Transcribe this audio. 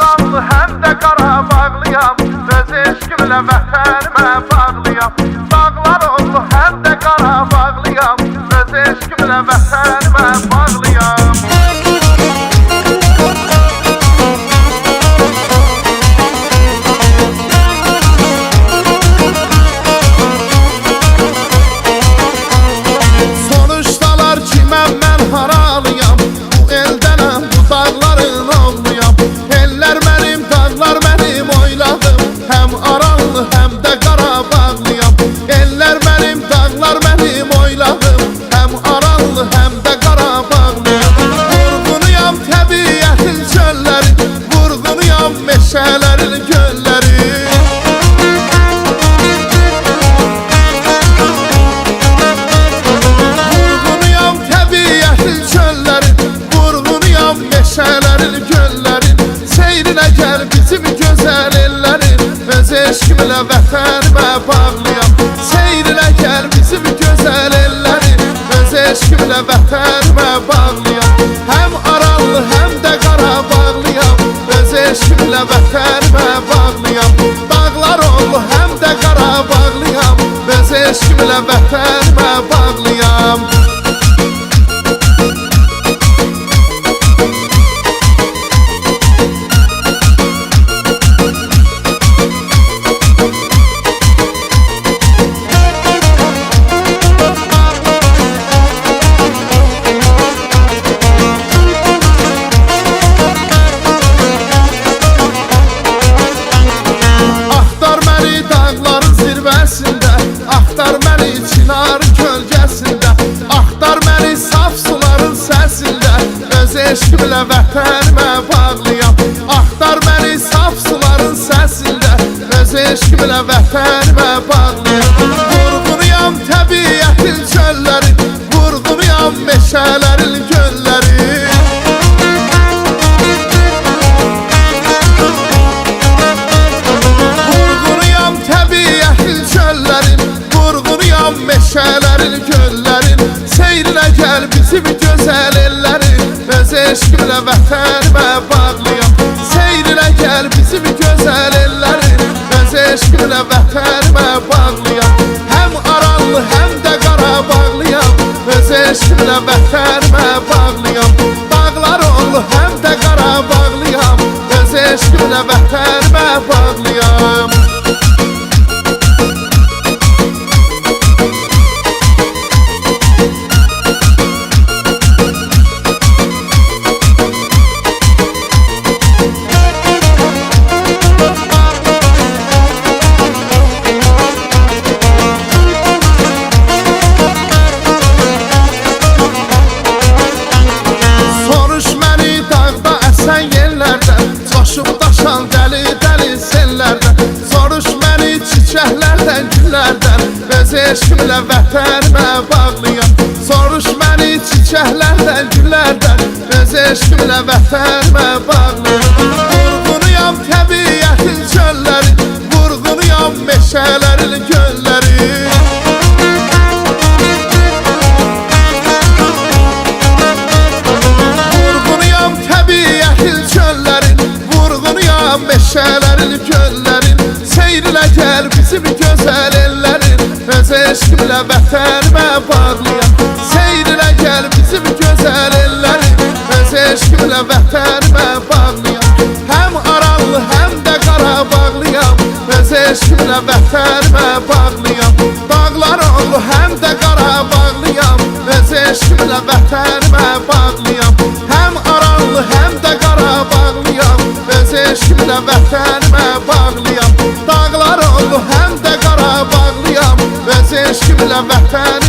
aranlı həm də Qarabağlıyam, öz eşqimlə vətənimə bağlıyam. Dağlar oldu həm də Qarabağlıyam, öz eşqimlə vətənimə bağlıyam. Soruşdalar ki mən haralıyam, bu eldənəm, bu dağların oğluyam. Eller mənim, dağlar mənim oyladım, həm aranlı həm də Qarabağlıyam. Eller mənim, dağlar mənim oyladım, həm aranlı həm də Qarabağlıyam. Vurğunuyam təbiətin çölləri, vurğunuyam meşələrin gölləri. Vurğunuyam təbiətin çölləri, vurğunuyam meşələrin göllərin. Seyrinə gəl bizim gözəl ellərin, öz eşqimlə vətənimə bağlıyam. Seyrinə gəl bizim gözəl ellərin, öz eşqimlə vətənimə bağlıyam. Həm aranlı həm də Qarabağlıyam, öz eşqimlə vətənimə bağlıyam. Dağlar oldu həm də Qarabağlıyam, öz eşqimlə vətənimə bağlıyam. Axtar məni dağların zirvəsində, axtar məni çinarın kölgəsində, axtar məni saf suların səsində, öz eşqimlə vətənimə bağlıyam. Axtar məni saf suların səsində, öz eşqimlə vətənimə bağlıyam. Vurğunuyam təbiətin çölləri, vurğunuyam meşələrin gölləri. Vurğunuyam təbiətin çöllərin, vurğunuyam meşələrin göllərin. Seyrinə gəl bizim gözəl ellərin, öz eşqimlə vətənimə bağlıyam. Seyrinə gəl bizim gözəl ellərin, öz eşqimlə vətənimə bağlıyam. Həm aranlı həm də Qarabağlıyam, öz eşqimlə vətənimə bağlıyam. Dağlar oldu həm də Qarabağlıyam, öz eşqimlə vətənimə bağlıyam. Soruş məni dağda əsən yerlərdən, coşub daşan dəli sellərdən. Soruş məni çiçəklərdən, güllərdən, öz eşqimlə vətənimə bağlıyam. Soruş məni çiçəklərdən, güllərdən, öz eşqimlə vətənimə bağlıyam. Vurğunuyam təbiətin çölləri, vurğunuyam meşələrin gölləri. Vurğunuyam təbiətin çöllərin, vurğunuyam meşələrin göllərin. Seyrinə gəl bizim gözəl ellərin, öz eşqimlə vətənimə bağlıyam. Seyrinə gəl bizim gözəl ellərin, öz eşqimlə vətənimə bağlıyam. Həm aranlı həm də Qarabağlıyam, öz eşqimlə vətənimə bağlıyam. Dağlar oldu həm də Qarabağlıyam, öz eşqimlə vətənimə bağlıyam. Həm aranlı həm də Qarabağlıyam, öz eşqimlə vətənimə bağlıyam. Dağlar oldu həm də Qarabağlıyam, öz eşqimlə vətənimə